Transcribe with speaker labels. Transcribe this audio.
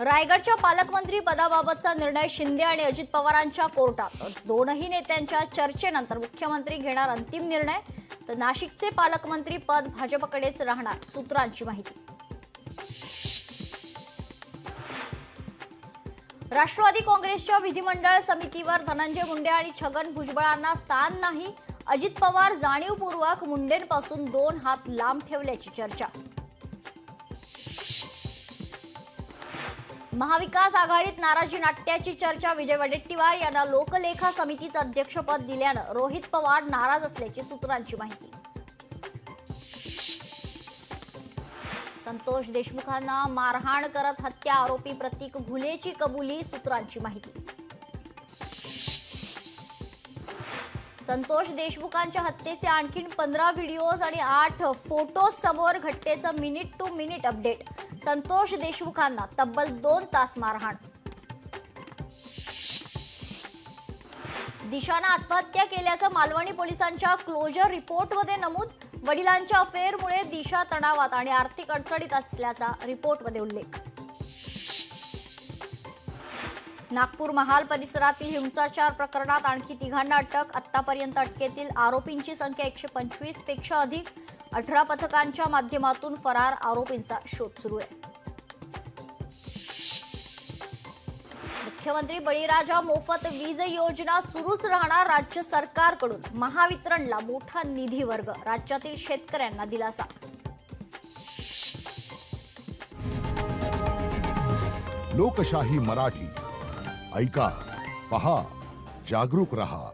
Speaker 1: रायगडच्या पालकमंत्री पदाबाबतचा निर्णय शिंदे आणि अजित पवारांच्या कोर्टात। दोनही नेत्यांच्या चर्चेनंतर मुख्यमंत्री घेणार अंतिम निर्णय। तर नाशिकचे पालकमंत्री पद भाजपकडेच राहणार, सूत्रांची माहिती। राष्ट्रवादी काँग्रेसच्या विधिमंडळ समितीवर धनंजय मुंडे आणि छगन भुजबळांना स्थान नाही। अजित पवार जाणीवपूर्वक मुंडेंपासून 2 हात लांब ठेवल्याची चर्चा। महाविकास आघाडीत नाराजी नाट्याची चर्चा। विजय वडेट्टीवार यांना लोकलेखा समितीचं अध्यक्षपद दिल्यानं रोहित पवार नाराज असल्याची सूत्रांची माहिती। संतोष देशमुखांना मारहाण करत हत्या आरोपी प्रतीक घुलेची कबुली, सूत्रांची माहिती। संतोष देशमुखांच्या हत्येचे आणखी 15 व्हिडिओज आणि 8 फोटोज समोर। घटनेचं minute to minute update. Santosh देशमुखांना तब्बल 2 तास मारहाण। दिशानं आत्महत्या केल्याचं मालवणी पोलिसांच्या क्लोजर रिपोर्टमध्ये नमूद। वडिलांच्या अफेअरमुळे दिशा तणावात आणि आर्थिक अडचणीत असल्याचा रिपोर्टमध्ये उल्लेख। नागपूर महाल परिसरातील हिंसाचार प्रकरणात आणखी 3घांना अटक। आतापर्यंत अटकेतील आरोपींची संख्या 125 पेक्षा अधिक। 18 पथकांच्या माध्यमातून फरार आरोपींचा शोध सुरू आहे। मुख्यमंत्री बळीराजा मोफत वीज योजना सुरूच राहणार। राज्य सरकारकडून महावितरणला मोठा निधी वर्ग। राज्यातील शेतकऱ्यांना दिलासा।
Speaker 2: लोकशाही मराठी ऐका, पहा, जागरूक रहा।